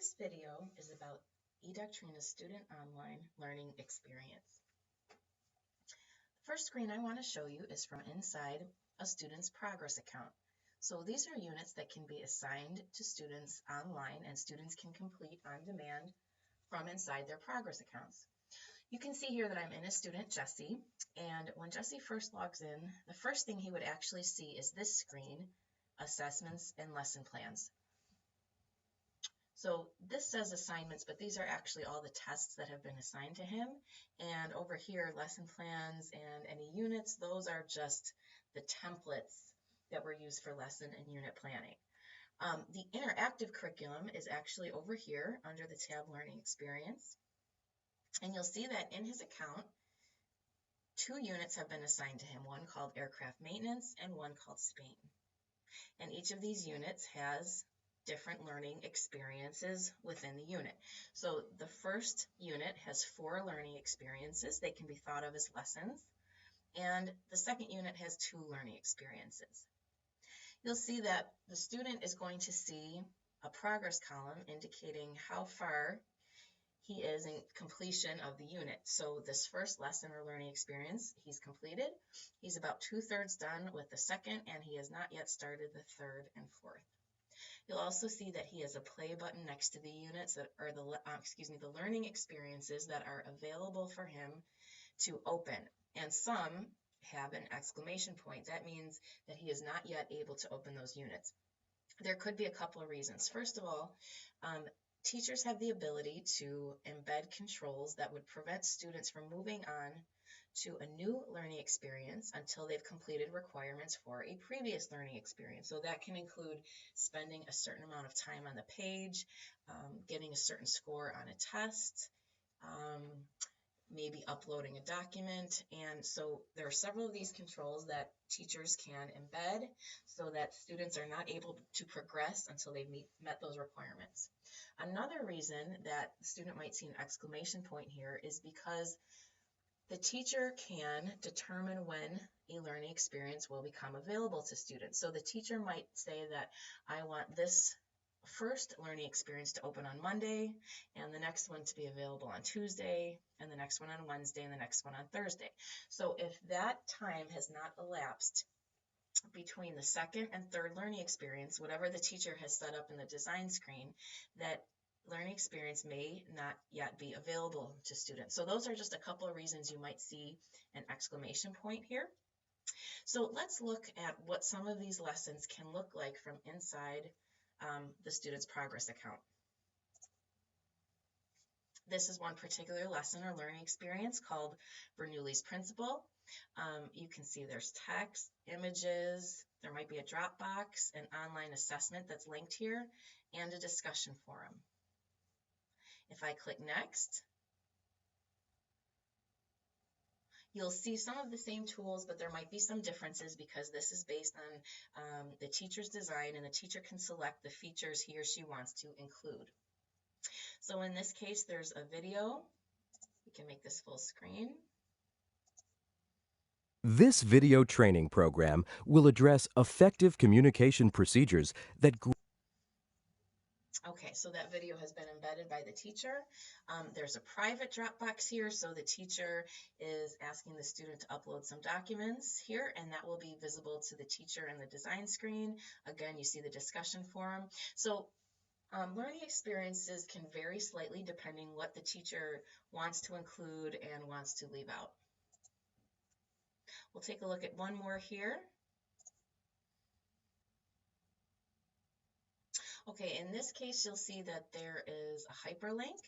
This video is about eDoctrina's student online learning experience. The first screen I want to show you is from inside a student's progress account. So these are units that can be assigned to students online and students can complete on demand from inside their progress accounts. You can see here that I'm in a student, Jesse, and when Jesse first logs in, the first thing he would actually see is this screen, assessments and lesson plans. So this says assignments, but these are actually all the tests that have been assigned to him. And over here, lesson plans and any units, those are just the templates that were used for lesson and unit planning. The interactive curriculum is actually over here under the tab Learning Experience. And you'll see that in his account, 2 units have been assigned to him, one called Aircraft Maintenance and one called Spain. And each of these units has different learning experiences within the unit. So the first unit has 4 learning experiences. They can be thought of as lessons. And the second unit has 2 learning experiences. You'll see that the student is going to see a progress column indicating how far he is in completion of the unit. So this first lesson or learning experience, he's completed. He's about 2/3 done with the second, and he has not yet started the third and fourth. You'll also see that he has a play button next to the units that are the learning experiences that are available for him to open. And some have an exclamation point. That means that he is not yet able to open those units. There could be a couple of reasons. First of all, teachers have the ability to embed controls that would prevent students from moving on to a new learning experience until they've completed requirements for a previous learning experience. So that can include spending a certain amount of time on the page, getting a certain score on a test, maybe uploading a document. And so there are several of these controls that teachers can embed so that students are not able to progress until they've met those requirements. Another reason that the student might see an exclamation point here is because the teacher can determine when a learning experience will become available to students. So the teacher might say that I want this first learning experience to open on Monday, and the next one to be available on Tuesday, and the next one on Wednesday, and the next one on Thursday. So if that time has not elapsed between the second and third learning experience, whatever the teacher has set up in the design screen, that learning experience may not yet be available to students. So those are just a couple of reasons you might see an exclamation point here. So let's look at what some of these lessons can look like from inside the student's progress account. This is one particular lesson or learning experience called Bernoulli's Principle. You can see there's text, images, there might be a Dropbox, an online assessment that's linked here, and a discussion forum. If I click Next, you'll see some of the same tools, but there might be some differences because this is based on the teacher's design, and the teacher can select the features he or she wants to include. So in this case, there's a video. We can make this full screen. This video training program will address effective communication procedures that Okay, so that video has been embedded by the teacher. There's a private Dropbox here, so the teacher is asking the student to upload some documents here, and that will be visible to the teacher in the design screen. Again, you see the discussion forum. So learning experiences can vary slightly depending what the teacher wants to include and wants to leave out. We'll take a look at one more here. Okay, in this case, you'll see that there is a hyperlink.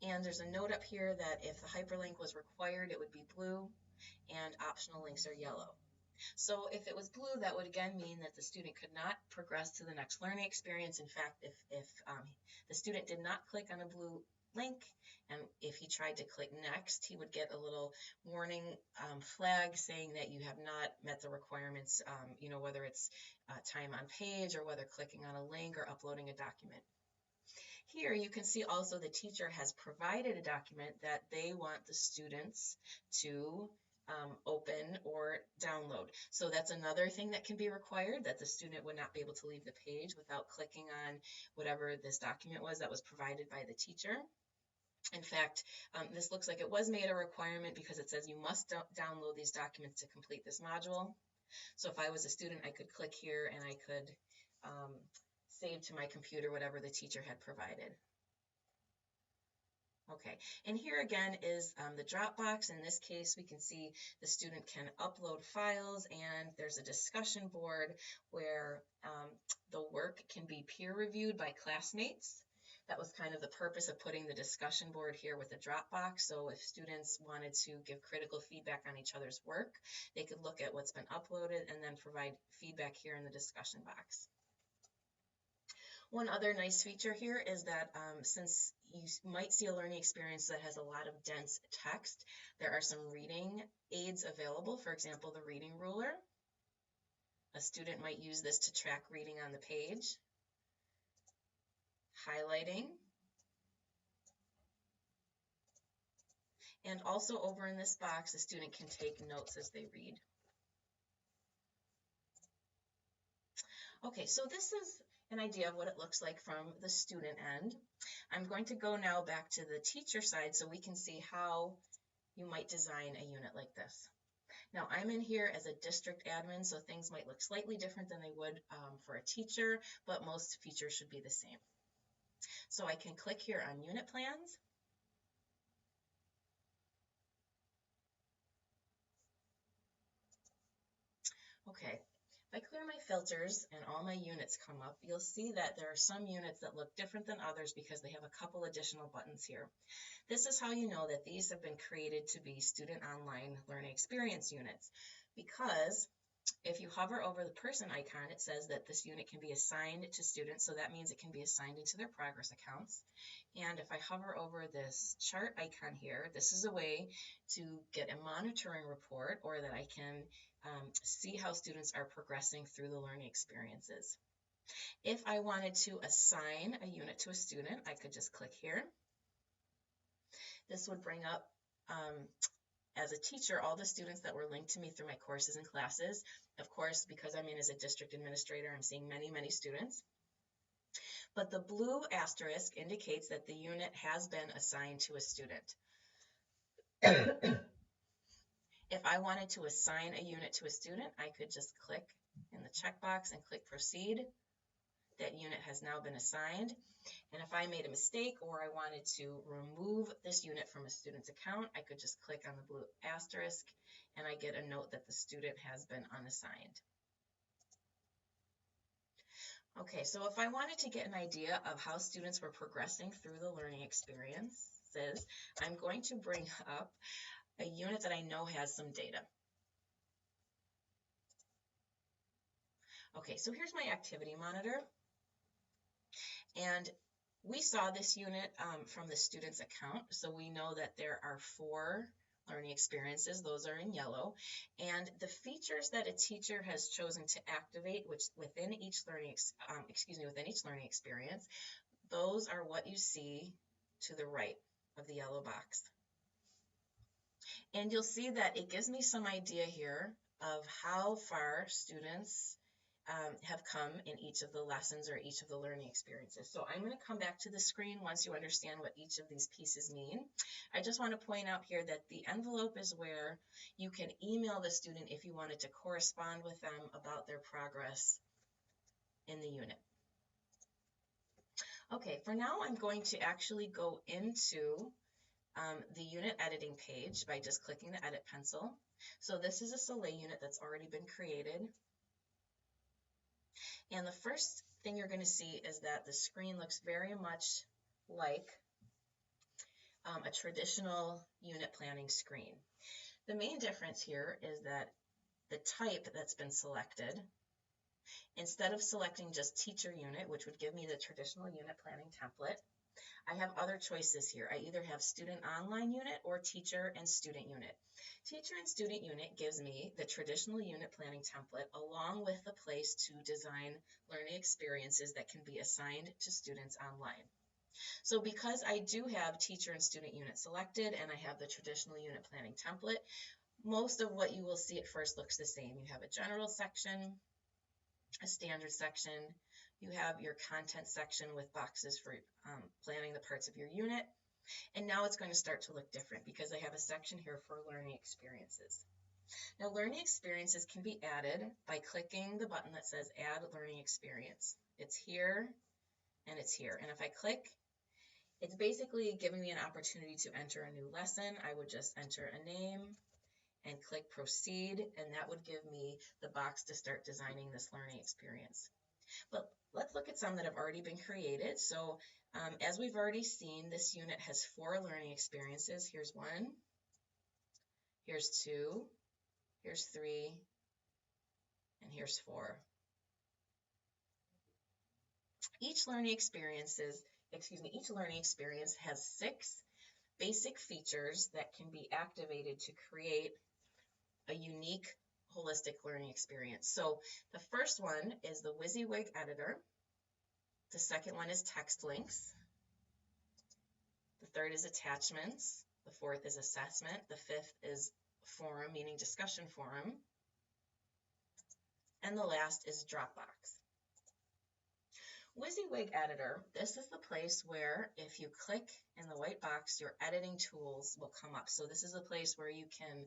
And there's a note up here that if the hyperlink was required, it would be blue, and optional links are yellow. So if it was blue, that would again mean that the student could not progress to the next learning experience. In fact, if the student did not click on a blue link, and if he tried to click next, he would get a little warning flag saying that you have not met the requirements, whether it's time on page or whether clicking on a link or uploading a document. Here you can see also the teacher has provided a document that they want the students to open or download. So that's another thing that can be required, that the student would not be able to leave the page without clicking on whatever this document was that was provided by the teacher. In fact, this looks like it was made a requirement because it says you must download these documents to complete this module. So if I was a student, I could click here and I could save to my computer whatever the teacher had provided. Okay, and here again is the Dropbox. In this case, we can see the student can upload files, and there's a discussion board where the work can be peer reviewed by classmates. That was kind of the purpose of putting the discussion board here with the Dropbox. So if students wanted to give critical feedback on each other's work, they could look at what's been uploaded and then provide feedback here in the discussion box. One other nice feature here is that since you might see a learning experience that has a lot of dense text, there are some reading aids available. For example, the reading ruler. A student might use this to track reading on the page. Highlighting. And also over in this box, the student can take notes as they read. Okay, so this is an idea of what it looks like from the student end. I'm going to go now back to the teacher side so we can see how you might design a unit like this. Now I'm in here as a district admin, so things might look slightly different than they would for a teacher, but most features should be the same. So I can click here on unit plans. Okay. If I clear my filters and all my units come up, you'll see that there are some units that look different than others because they have a couple additional buttons here. This is how you know that these have been created to be student online learning experience units, because if you hover over the person icon, it says that this unit can be assigned to students, so that means it can be assigned into their progress accounts. And if I hover over this chart icon here, this is a way to get a monitoring report, or that I can see how students are progressing through the learning experiences. If I wanted to assign a unit to a student, I could just click here. This would bring up, as a teacher, all the students that were linked to me through my courses and classes. Of course, because I'm in as a district administrator, I'm seeing many, many students. But the blue asterisk indicates that the unit has been assigned to a student. If I wanted to assign a unit to a student, I could just click in the checkbox and click proceed. That unit has now been assigned. And if I made a mistake or I wanted to remove this unit from a student's account, I could just click on the blue asterisk and I get a note that the student has been unassigned. Okay, so if I wanted to get an idea of how students were progressing through the learning experiences, I'm going to bring up a unit that I know has some data. Okay, so here's my activity monitor. And we saw this unit from the student's account, so we know that there are 4 learning experiences. Those are in yellow. And the features that a teacher has chosen to activate, which within each learning, within each learning experience, those are what you see to the right of the yellow box. And you'll see that it gives me some idea here of how far students have come in each of the lessons or each of the learning experiences. So I'm going to come back to the screen once you understand what each of these pieces mean. I just want to point out here that the envelope is where you can email the student if you wanted to correspond with them about their progress in the unit. Okay, for now I'm going to actually go into the unit editing page by just clicking the edit pencil. So this is a Soleil unit that's already been created. And the first thing you're going to see is that the screen looks very much like a traditional unit planning screen. The main difference here is that the type that's been selected, instead of selecting just teacher unit, which would give me the traditional unit planning template, I have other choices here. I either have student online unit or teacher and student unit. Teacher and student unit gives me the traditional unit planning template along with a place to design learning experiences that can be assigned to students online. So because I do have teacher and student unit selected and I have the traditional unit planning template, Most of what you will see at first looks the same. You have a general section, a standard section, you have your content section with boxes for planning the parts of your unit, and now it's going to start to look different because I have a section here for learning experiences. Now, learning experiences can be added by clicking the button that says Add Learning Experience. It's here and it's here, and if I click, it's basically giving me an opportunity to enter a new lesson. I would just enter a name and click Proceed, and that would give me the box to start designing this learning experience. But let's look at some that have already been created. So as we've already seen, this unit has 4 learning experiences. Here's 1, here's 2, here's 3, and here's 4. Each learning experience has 6 basic features that can be activated to create a unique holistic learning experience. So the first one is the WYSIWYG editor. The second one is text links. The third is attachments. The fourth is assessment. The fifth is forum, meaning discussion forum. And the last is Dropbox. WYSIWYG editor, this is the place where if you click in the white box, your editing tools will come up. So this is a place where you can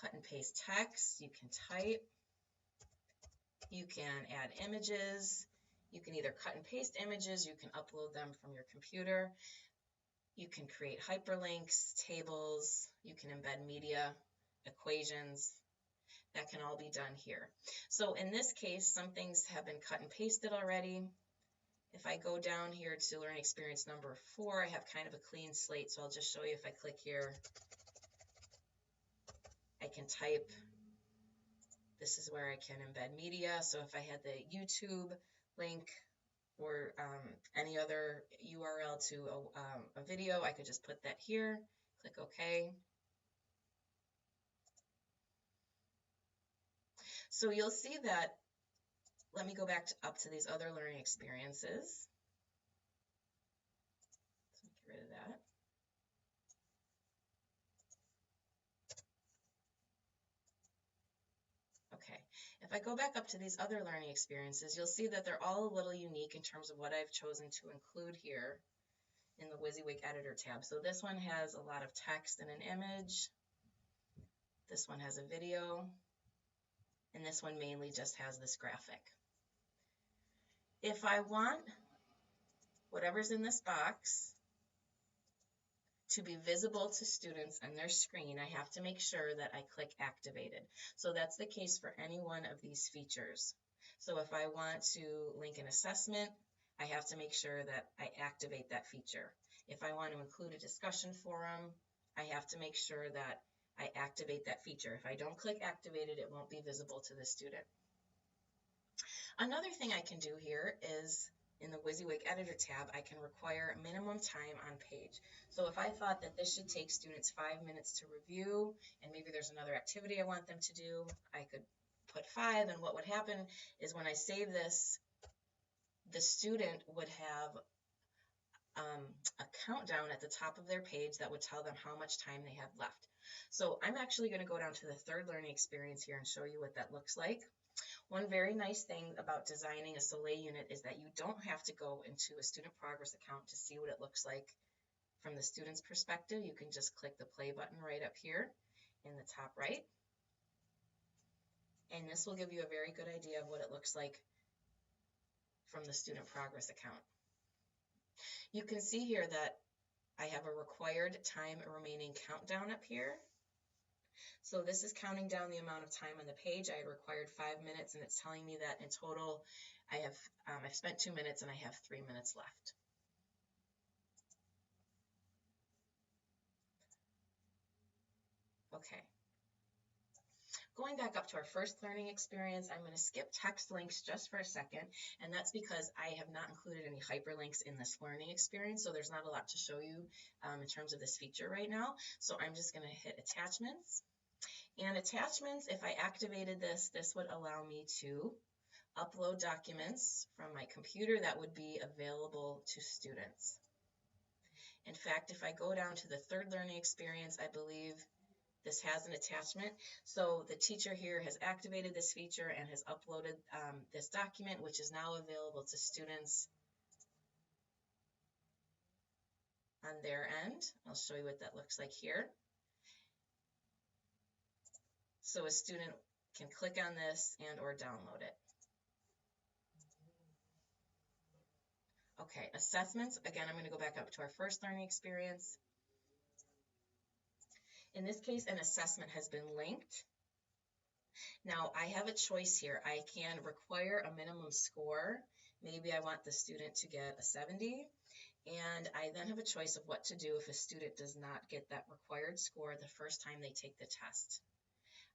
cut and paste text, you can type, you can add images, you can either cut and paste images, you can upload them from your computer, you can create hyperlinks, tables, you can embed media, equations, that can all be done here. So in this case, some things have been cut and pasted already. If I go down here to learning experience number 4, I have kind of a clean slate, so I'll just show you if I click here. I can type. This is where I can embed media. So if I had the YouTube link or any other URL to a video, I could just put that here, click OK. So you'll see that, let me go back up to these other learning experiences. So get rid of that. Okay, if I go back up to these other learning experiences, you'll see that they're all a little unique in terms of what I've chosen to include here in the WYSIWYG editor tab. So this one has a lot of text and an image. This one has a video. And this one mainly just has this graphic. If I want whatever's in this box to be visible to students on their screen, I have to make sure that I click Activated. So that's the case for any one of these features. So if I want to link an assessment, I have to make sure that I activate that feature. If I want to include a discussion forum, I have to make sure that I activate that feature. If I don't click Activated, it won't be visible to the student. Another thing I can do here is in the WYSIWYG editor tab, I can require minimum time on page. So if I thought that this should take students 5 minutes to review, and maybe there's another activity I want them to do, I could put 5, and what would happen is when I save this, the student would have a countdown at the top of their page that would tell them how much time they have left. So I'm actually going to go down to the third learning experience here and show you what that looks like. One very nice thing about designing a Soleil unit is that you don't have to go into a student progress account to see what it looks like from the student's perspective. You can just click the play button right up here in the top right. And this will give you a very good idea of what it looks like from the student progress account. You can see here that I have a required time remaining countdown up here. So this is counting down the amount of time on the page. I had required 5 minutes, and it's telling me that in total I've spent 2 minutes and I have 3 minutes left. Okay. Going back up to our first learning experience, I'm going to skip text links just for a second, and that's because I have not included any hyperlinks in this learning experience, so there's not a lot to show you in terms of this feature right now. So I'm just going to hit attachments. And attachments, if I activated this, this would allow me to upload documents from my computer that would be available to students. In fact, if I go down to the third learning experience, I believe This has an attachment. So the teacher here has activated this feature and has uploaded this document, which is now available to students on their end. I'll show you what that looks like here. So a student can click on this and or download it. Okay, assessments. Again, I'm going to go back up to our first learning experience. In this case, an assessment has been linked. Now, I have a choice here. I can require a minimum score. Maybe I want the student to get a 70. And I then have a choice of what to do if a student does not get that required score the first time they take the test.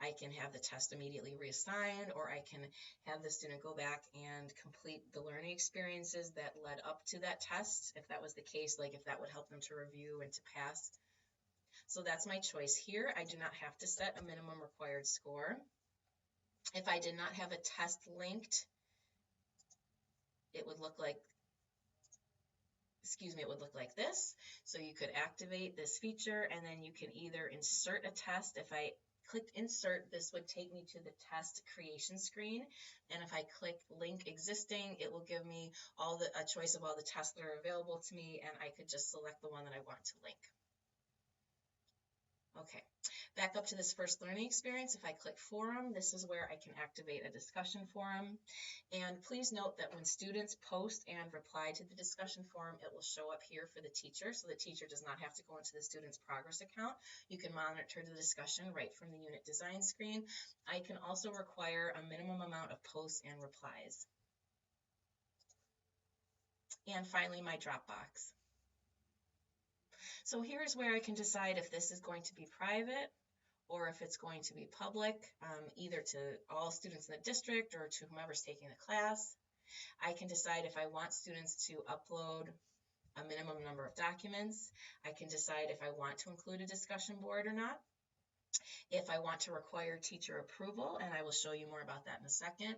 I can have the test immediately reassigned, or I can have the student go back and complete the learning experiences that led up to that test, if that was the case, like if that would help them to review and to pass. So that's my choice here. I do not have to set a minimum required score. If I did not have a test linked, it would look like this. So you could activate this feature, and then you can either insert a test. If I clicked insert, this would take me to the test creation screen. And if I click link existing, it will give me a choice of all the tests that are available to me, and I could just select the one that I want to link. Okay, back up to this first learning experience. If I click forum, this is where I can activate a discussion forum. And please note that when students post and reply to the discussion forum, it will show up here for the teacher, so the teacher does not have to go into the student's progress account. You can monitor the discussion right from the unit design screen. I can also require a minimum amount of posts and replies. And finally, my Dropbox. So here's where I can decide if this is going to be private or if it's going to be public, either to all students in the district or to whomever's taking the class. I can decide if I want students to upload a minimum number of documents. I can decide if I want to include a discussion board or not. If I want to require teacher approval, and I will show you more about that in a second.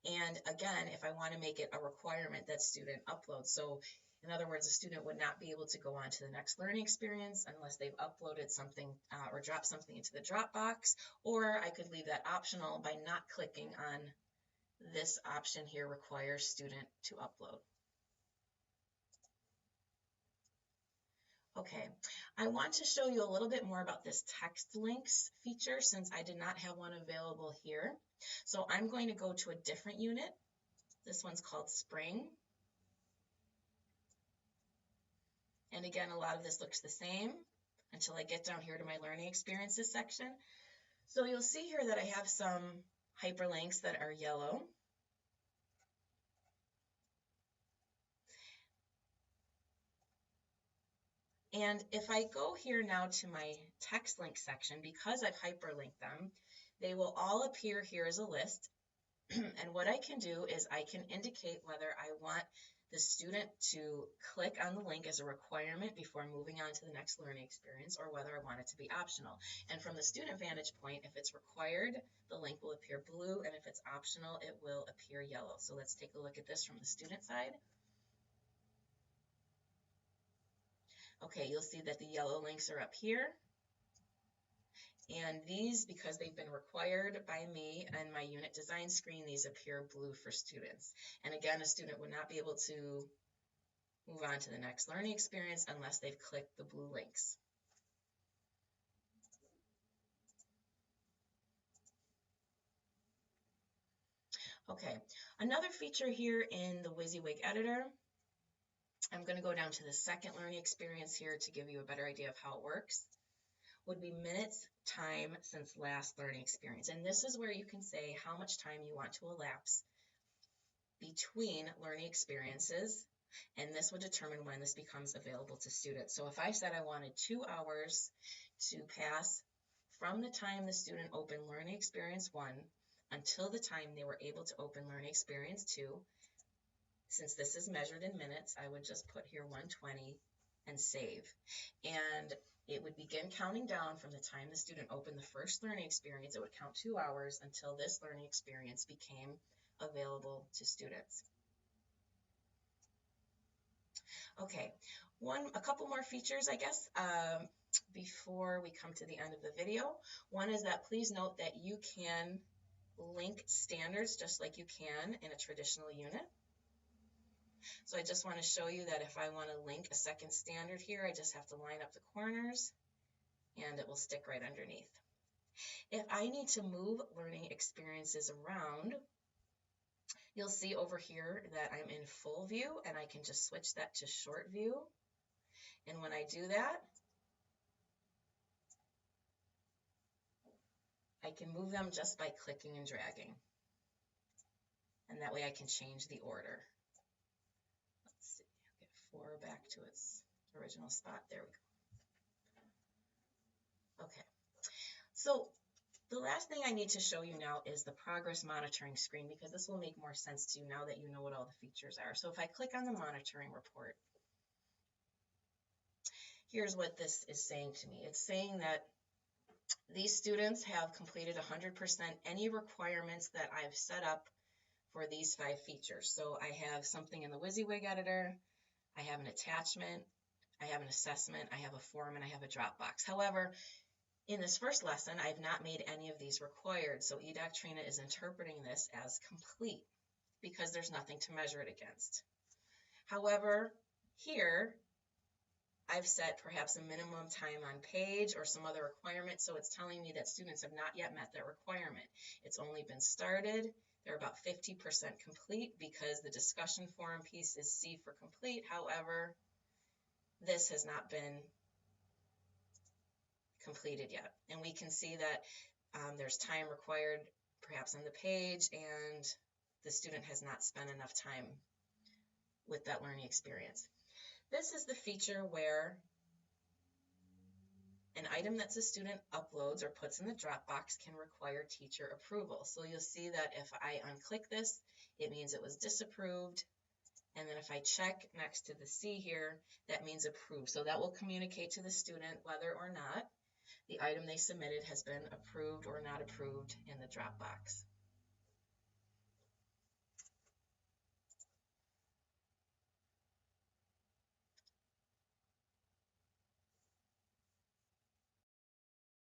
And again, if I want to make it a requirement that student upload. So in other words, a student would not be able to go on to the next learning experience unless they've uploaded something or dropped something into the Dropbox, or I could leave that optional by not clicking on this option here, require student to upload. Okay, I want to show you a little bit more about this text links feature since I did not have one available here. So I'm going to go to a different unit. This one's called Spring. And again, a lot of this looks the same until I get down here to my learning experiences section. So you'll see here that I have some hyperlinks that are yellow. And if I go here now to my text link section, because I've hyperlinked them, they will all appear here as a list. And what I can do is I can indicate whether I want the student to click on the link as a requirement before moving on to the next learning experience, or whether I want it to be optional. And from the student vantage point, if it's required, the link will appear blue, and if it's optional, it will appear yellow. So let's take a look at this from the student side. Okay, you'll see that the yellow links are up here. And these, because they've been required by me and my unit design screen, these appear blue for students. And again, a student would not be able to move on to the next learning experience unless they've clicked the blue links. Okay, another feature here in the WYSIWYG editor, I'm going to go down to the second learning experience here to give you a better idea of how it works, would be minutes time since last learning experience. And this is where you can say how much time you want to elapse between learning experiences, and this would determine when this becomes available to students. So if I said I wanted 2 hours to pass from the time the student opened learning experience 1 until the time they were able to open learning experience 2, since this is measured in minutes, I would just put here 120 and save. And it would begin counting down from the time the student opened the first learning experience. It would count 2 hours until this learning experience became available to students. Okay, a couple more features, I guess. before we come to the end of the video. One is that please note that you can link standards just like you can in a traditional unit. So I just want to show you that if I want to link a second standard here, I just have to line up the corners and it will stick right underneath. If I need to move learning experiences around, you'll see over here that I'm in full view and I can just switch that to short view. And when I do that, I can move them just by clicking and dragging. And that way I can change the order. Let's see, get 4 back to its original spot. There we go. Okay, so the last thing I need to show you now is the progress monitoring screen, because this will make more sense to you now that you know what all the features are. So if I click on the monitoring report, here's what this is saying to me. It's saying that these students have completed 100% any requirements that I've set up for these 5 features. So I have something in the WYSIWYG editor, I have an attachment, I have an assessment, I have a form, and I have a Dropbox. However, in this first lesson, I've not made any of these required, so eDoctrina is interpreting this as complete because there's nothing to measure it against. However, here, I've set perhaps a minimum time on page or some other requirement, so it's telling me that students have not yet met that requirement. It's only been started. They're about 50% complete because the discussion forum piece is C for complete. However, this has not been completed yet. And we can see that there's time required perhaps on the page, and the student has not spent enough time with that learning experience. This is the feature where an item that the student uploads or puts in the Dropbox can require teacher approval. So you'll see that if I unclick this, it means it was disapproved. And then if I check next to the C here, that means approved. So that will communicate to the student whether or not the item they submitted has been approved or not approved in the Dropbox.